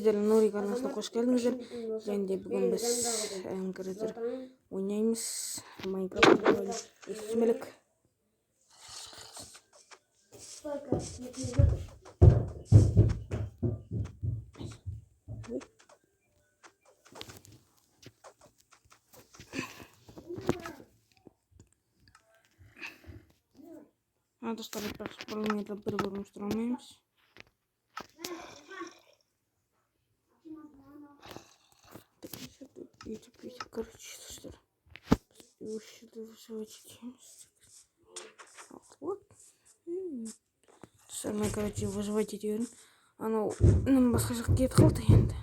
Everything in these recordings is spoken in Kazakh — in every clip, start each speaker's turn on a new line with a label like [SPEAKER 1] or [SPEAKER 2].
[SPEAKER 1] сіздер Нурик арнасына қош келдіңіздер. Және де бүгін біз қазір ойнаймыз Майнкрафт өсімелік. Достар, парламентте бір бөлім тұра алмаймыз. Короче, достар, біз өшірді вызывать етеміз. Вот. Достар, мен, короче, вызывать етеуін. Анау, басқа жаққа кетіп қалды енді.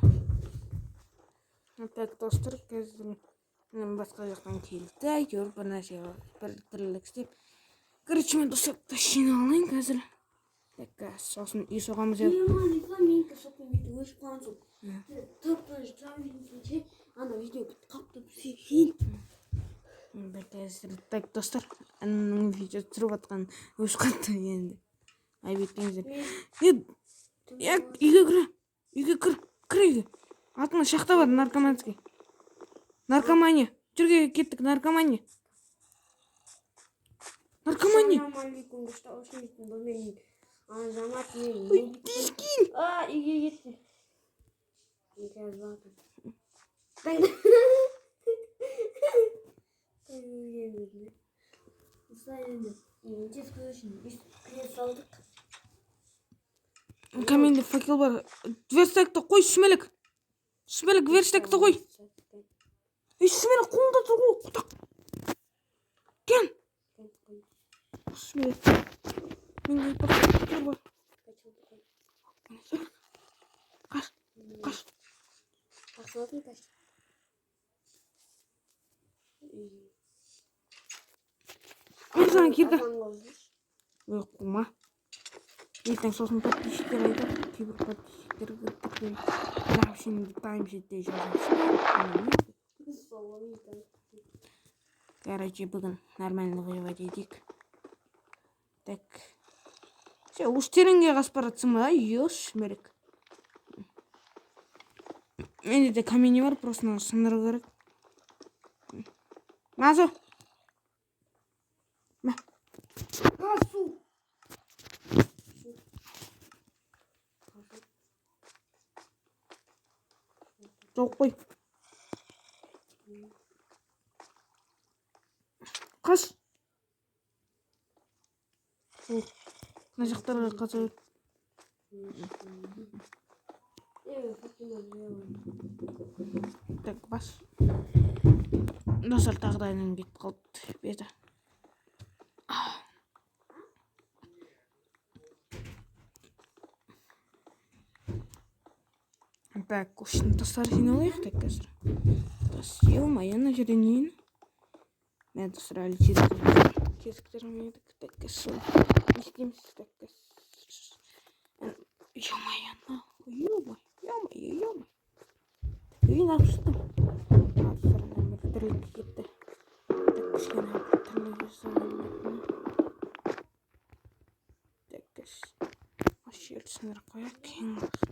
[SPEAKER 1] Так, достар, қазір басқа жақтан келді. Әйтеуір бір нәрсеге бір тірлік істеп. Короче, мен достар тащин алайын қазір. Так, сосын үй соғамыз еді.
[SPEAKER 2] Менікі соқын бүйті өшіп қалған соң. Топтан жұртам бүйінше, ана видео бітті қаптап сейін.
[SPEAKER 1] Так, достар, әнінің видео тұрып атқан өшіп қатты енді. Айбеттеңіздер. Үйге кір. Үйге кір үйге. Алтына шақта бар, наркоманский. Наркомания. Жүрге кеттік, наркомания. Наркомания.
[SPEAKER 2] Ассалаумағалейкум, достар, осының үшін бұл менің Азамат мен.
[SPEAKER 1] Тишкин.
[SPEAKER 2] Үйге кетті. Қазір батыр.
[SPEAKER 1] Каменде факел бар. Верстакты қой, шүмелік. Шүмелік, верстакты қой. Шүмелік қолында тұр ғой, құтақ. Кен. Шүмелік. Менде бір факел бар. Қаш. Ана кирка. Ой, қума. Ертең сосын подписчиктер айтады. Кейбір подписчиктер вообще не таймшетте жазады. Короче, бүгін нормально выживать етейік. Так. Все, уж тереңге қасып баратсың ба? Шүмелік. Менде де камень бар, просто сындыру керек. Мазу. Жоқ қой. Қаш. Мына жақтарға қаза өт. Так, бас. Достар, тағдайының бет қалды. Беті. Так, көшін достар жиналайық. Так, қазір. Ё-моё, ана жерден ең. Мен достар әлі кесктерім едік. Так, сол. Не істейміз? Так, ё-моё, ё-моё. Үйін апшыдым. Достар, мен бір тірлікке кетті. Так, кішкене тірлік жасағанын. Так, осы жерді сындырып қояйық. Кең болсын.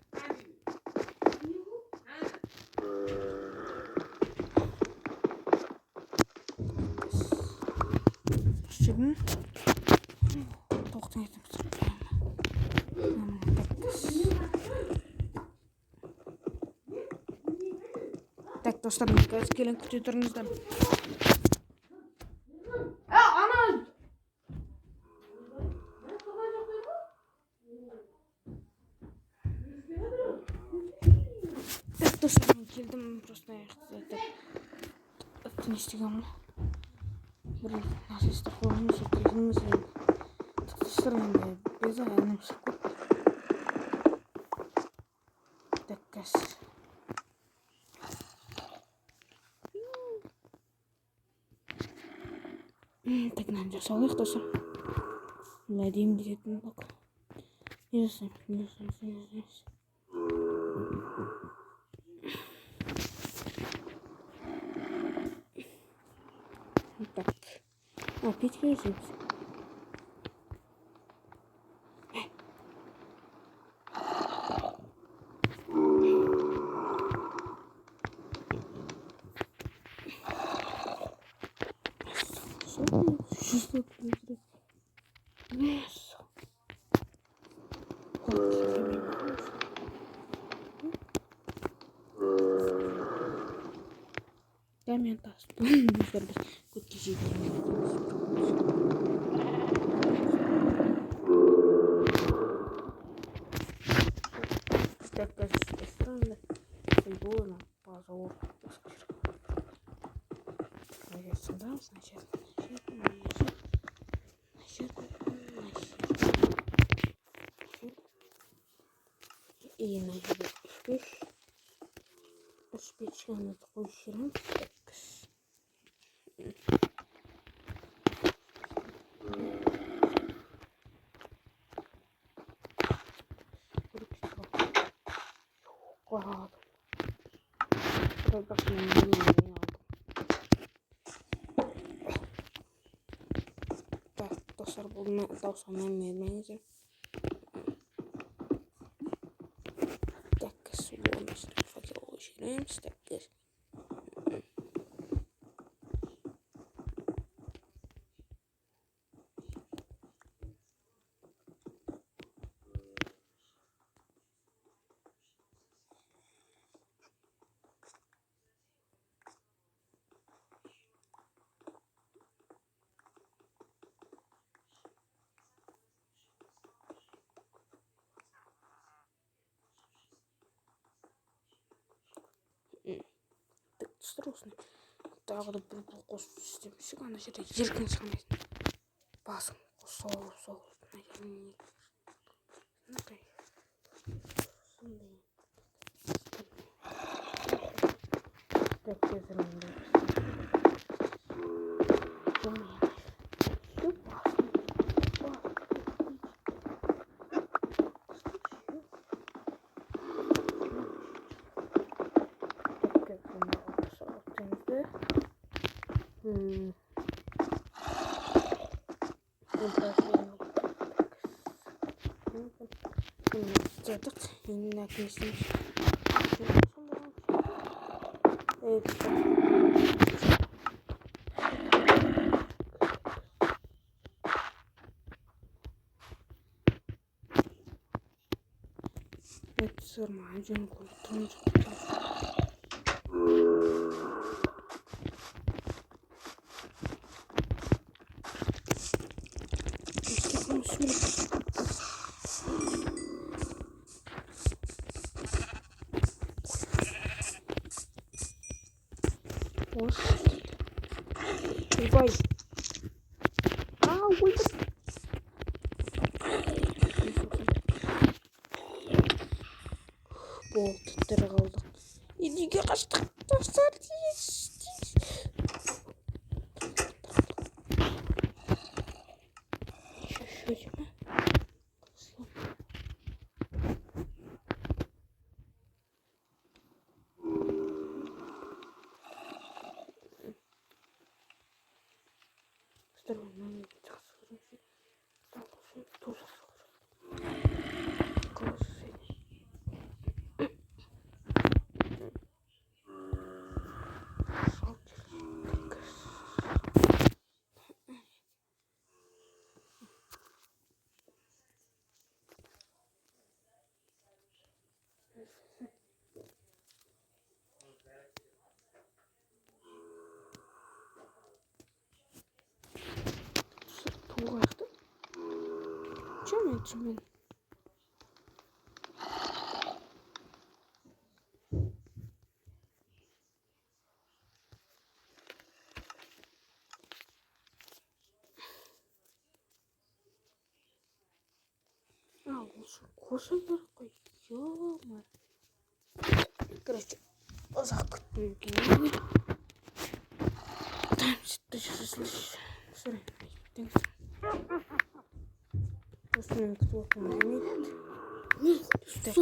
[SPEAKER 1] Şuradan toktun yedim. Tak dostlarım, dikkat gelin kutuyu turunuzdan. Ana! Tak dostlarım, geldim просто ayakta. Ne istiyorum? Блин, нас есть такое мусор, приземлился. Так странно, без аэна все. Так, кас. Так, нам же солых тоже. Надеем, где-то на бок. Не знаю. Так. Опять лежит. Чувство внутри. Мясо. Кәмен таспын. Көтке жеткен. Такая странная. Футбольно. Позор. Сюда, значит. И найдем успешно такой хером. Клад. Как не алdım. Так, достар bunu daha sonra vermeyeceğim. Так, свободно фотографируем, так. Так, страшно. Так, да бір қосып істемесек, ана жерде еркін шығамайсың. Басым соғыл. Так, қазір онда. Сделать на книжном. Это сырма, один культур. Давай. Ой. Болды, тірі қалдық. Неге қаштық? Достар тез. Чуть-чуть. Второй момент. Так, тоже туғақты. Чем это мен? Лучше кушай такой. Ё-моё. Короче, закрутим. Там что-то сейчас слышишь. Sorry. Просто кто помнит. Так,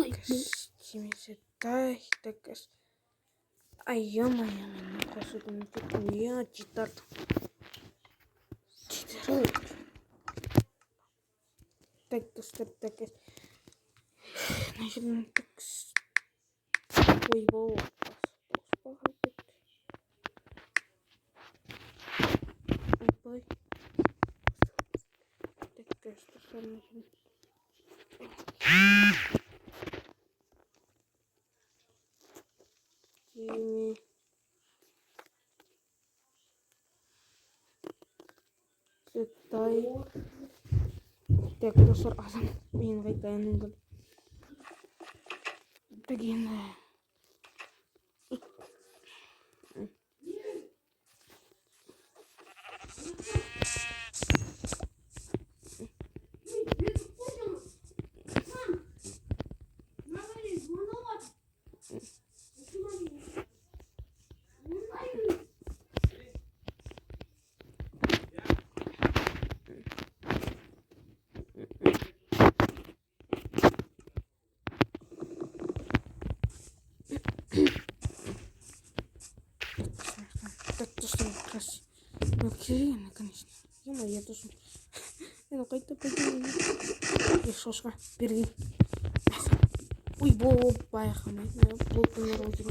[SPEAKER 1] 70. Так. Ай, ё-моё, меня просто не тут я читал. Так, значит, так. Ой, во. Ой. достарына киімі. Цветай. Так, достар, адам мен қайтайын бұл. Так енді. Так, достар, красиво. Ну, охеренно, конечно. Ё-моё, достар. Ну, қайта пойдем. И шошқа, берген. Ой, бұл байқамайды. Бұл күнер өзір.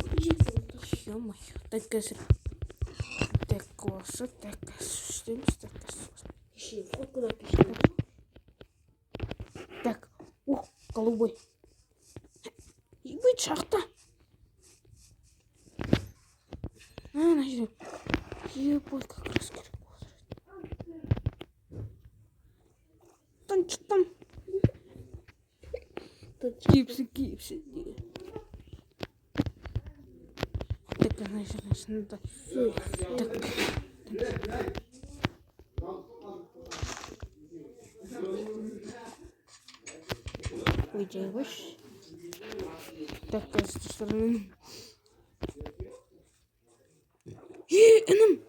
[SPEAKER 1] Ё-моё, так қазір. Так осы, так үстеміз, так
[SPEAKER 2] Пиши, сколько напиши.
[SPEAKER 1] Так, ух, голубой. Ебать, шахта. Найдем. Ебать, как раз керек. Там что там? Гипсы. Так, значит, надо. Так. Выйдешь. Так, с этой стороны. Інім.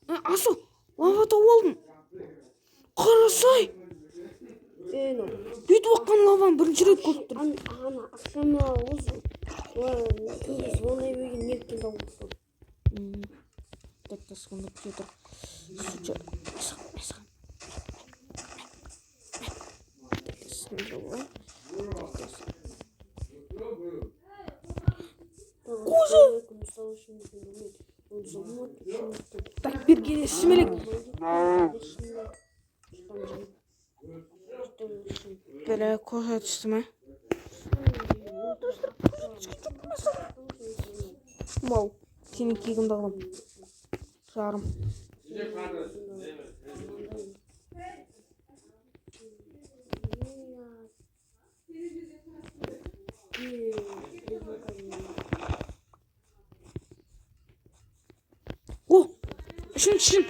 [SPEAKER 1] Асу, лавада болдым. Қарасай. Бүйтіп оққан лаваны бірінші рет көріп тұрмын.
[SPEAKER 2] Ана ақшама осы. Звонай берген неліктен дауылды.
[SPEAKER 1] Так, секунду, где-то. Кузов! Так, бергене шимелек. Böyle koşa düştüm ha. Wow, seni kiyim dağılım. Жарым. О, үшінші.